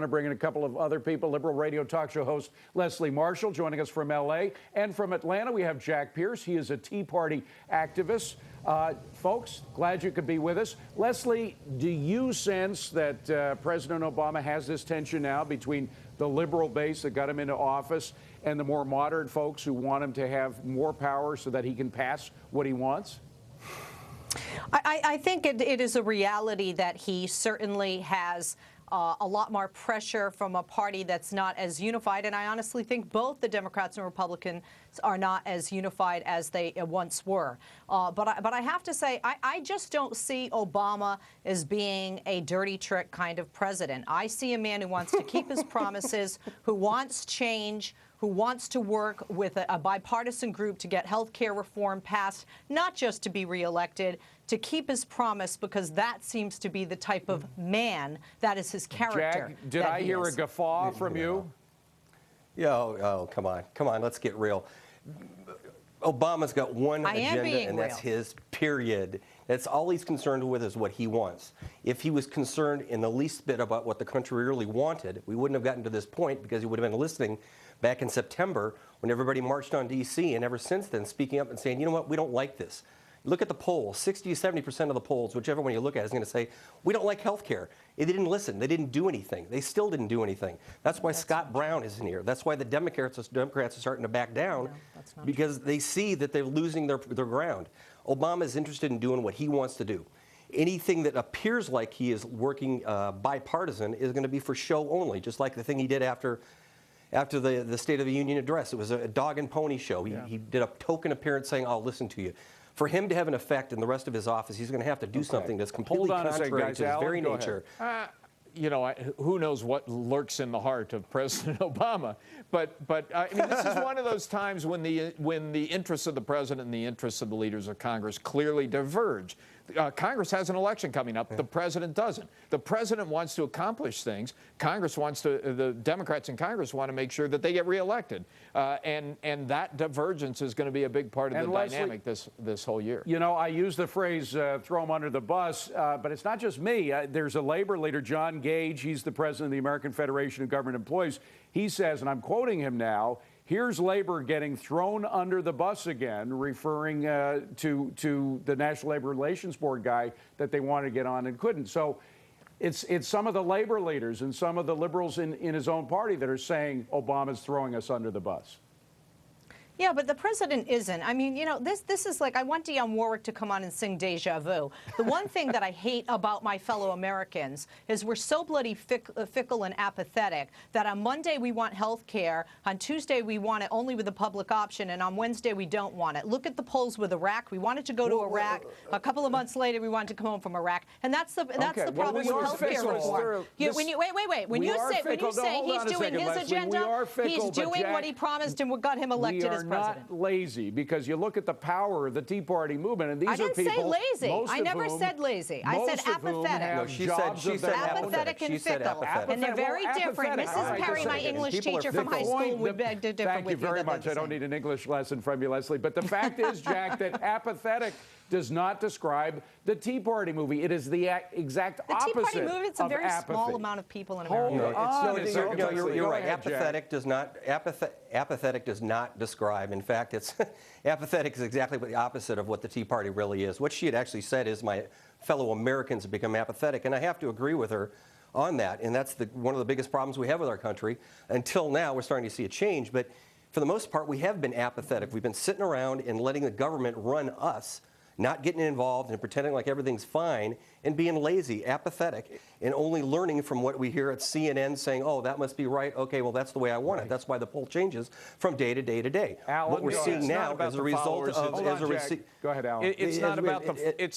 want to bring in a couple of other people. Liberal radio talk show host Leslie Marshall joining us from L.A. And from Atlanta, we have Jack Pierce. He is a Tea Party activist. Folks, glad you could be with us. Leslie, do you sense that President Obama has this tension now between the liberal base that got him into office and the more moderate folks who want him to have more power so that he can pass what he wants? I think it is a reality that he certainly has a lot more pressure from a party that's not as unified. And I honestly think both the Democrats and Republicans are not as unified as they once were. But I have to say, I just don't see Obama as being a dirty trick kind of president. I see a man who wants to keep his promises, who wants change, who wants to work with a bipartisan group to get health care reform passed, not just to be reelected, to keep his promise, because that seems to be the type of man that is his character. Jack, did I hear a guffaw from you? Yeah, oh, come on, let's get real. Obama's got one agenda, and that's his, period. That's all he's concerned with is what he wants. If he was concerned in the least bit about what the country really wanted, we wouldn't have gotten to this point, because he would have been listening back in September when everybody marched on D.C. and ever since then speaking up and saying, you know what, we don't like this. Look at the polls. 60 to 70% of the polls, whichever one you look at, is going to say, we don't like health care. They didn't listen. They didn't do anything. They still didn't do anything. That's why Scott Brown isn't here. That's why the Democrats are starting to back down, because they see that they're losing their ground. Obama is interested in doing what he wants to do. Anything that appears like he is working bipartisan is going to be for show only, just like the thing he did after the State of the Union address. It was a dog and pony show. He did a token appearance saying, I'll listen to you. For him to have an effect in the rest of his office, he's going to have to do something that's completely contrary to his very nature. You know, who knows what lurks in the heart of President Obama? But I mean, this is one of those times when the interests of the president and the interests of the leaders of Congress clearly diverge. Congress has an election coming up. The president doesn't. The president wants to accomplish things. Congress wants to. The Democrats in Congress want to make sure that they get reelected, and that divergence is going to be a big part of the dynamic this whole year. You know, I use the phrase "throw him under the bus," but it's not just me. There's a labor leader, John Gage. He's the president of the American Federation of Government Employees. He says, and I'm quoting him now, here's labor getting thrown under the bus again, referring to the National Labor Relations Board guy that they wanted to get on and couldn't. So it's some of the labor leaders and some of the liberals in his own party that are saying Obama's throwing us under the bus. Yeah, but the president isn't. I mean, you know, this is like, I want Dionne Warwick to come on and sing Deja Vu. The one thing that I hate about my fellow Americans is we're so bloody fickle and apathetic that on Monday we want health care, on Tuesday we want it only with a public option, and on Wednesday we don't want it. Look at the polls with Iraq. We wanted to go to Iraq. A couple of months later we wanted to come home from Iraq. And that's the problem with health care reform. Wait. When you say he's doing his agenda, he's doing what he promised and what got him elected as president. Not lazy, because you look at the power of the Tea Party movement, and these are people. I didn't say lazy. I never said lazy. I said apathetic. No, she said apathetic and fickle, and they're very different. Mrs. Perry, my English teacher from high school, would beg to differ with you. Thank you very much. I don't need an English lesson from you, Leslie. But the fact is, Jack, that apathetic does not describe the Tea Party movie. It is the exact opposite of apathy. The Tea Party movie, it's a very small amount of people in America. You're right. Apathetic does not describe. In fact, it's apathetic is exactly the opposite of what the Tea Party really is. What she had actually said is, my fellow Americans have become apathetic, and I have to agree with her on that. And that's one of the biggest problems we have with our country. Until now, we're starting to see a change, but for the most part, we have been apathetic. We've been sitting around and letting the government run us, not getting involved and pretending like everything's fine, and being lazy, apathetic, and only learning from what we hear at CNN saying, oh, that must be right. Okay, well, that's the way I want it. That's why the poll changes from day to day to day. Alan, what we're seeing now as a result of... Go ahead, Alan. It's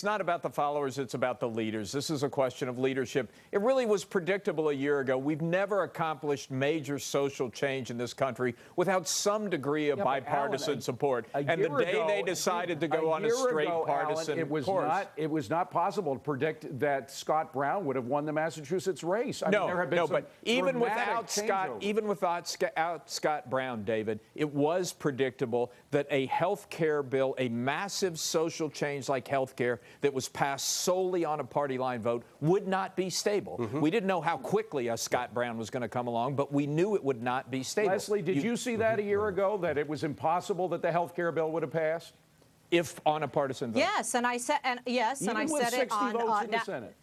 not about the followers. It's about the leaders. This is a question of leadership. It really was predictable a year ago. We've never accomplished major social change in this country without some degree of bipartisan support. And the day they decided to go on a straight partisan course... It was not possible to predict predict that Scott Brown would have won the Massachusetts race. I mean, there have been some but even dramatic without Scott Brown, David, it was predictable that a health care bill, a massive social change like health care that was passed solely on a party line vote, would not be stable. We didn't know how quickly a Scott Brown was going to come along, but we knew it would not be stable. Leslie, did you see that a year ago, that it was impossible that the health care bill would have passed? If on a partisan vote. Yes, and I said, Even I with said 60 it on votes in the Senate.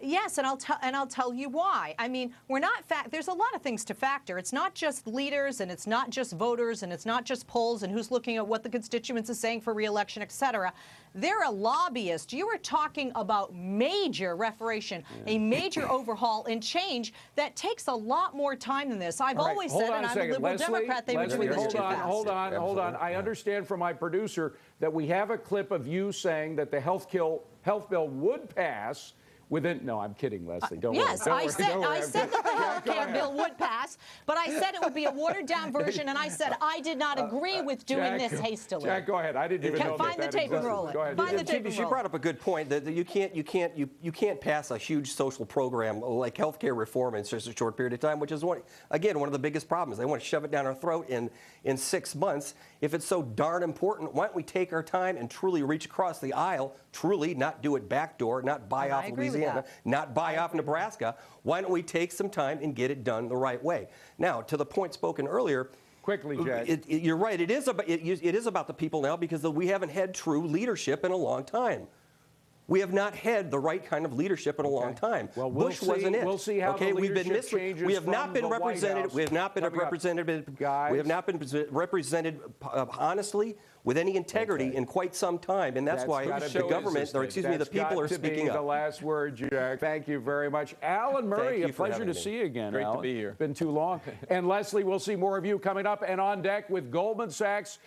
Yes, and I'll tell you why. I mean, we're not there's a lot of things to factor. It's not just leaders, and it's not just voters, and it's not just polls, and who's looking at what the constituents is saying for re-election, et cetera. They're a lobbyist. You were talking about major reformation, a major overhaul and change that takes a lot more time than this. I've always said, and I'm a liberal Democrat, they would do this too fast. Hold on. I understand from my producer that we have a clip of you saying that the health bill would pass. No, I'm kidding, Leslie. Don't worry. Yes, I said that the health care bill would pass, but I said it would be a watered-down version, and I said I did not agree with doing this hastily. Jack, go ahead. I didn't even know Find that the tape and roll it. Go ahead. Find the tape and roll it. She brought up a good point that you can't pass a huge social program like health care reform in just a short period of time, which is one of the biggest problems. They want to shove it down our throat in 6 months. If it's so darn important, why don't we take our time and truly reach across the aisle, truly not do it backdoor, not buy off Louisiana, not buy off Nebraska. Why don't we take some time and get it done the right way? Now, to the point spoken earlier, quickly, Jack. You're right. It is about the people now, because we haven't had true leadership in a long time. We have not had the right kind of leadership in a long time. Well, Bush wasn't it. We'll see how the leadership changes. We have not been from the White represented. House. We have not been represented. Guys. We have not been represented honestly with any integrity in quite some time, and that's why the government, or excuse me, the people are speaking up. The last word, Jack. Thank you very much, Alan Murray. A pleasure to see you again. Great Alan. to be here. Been too long. And Leslie, we'll see more of you coming up. And on deck with Goldman Sachs.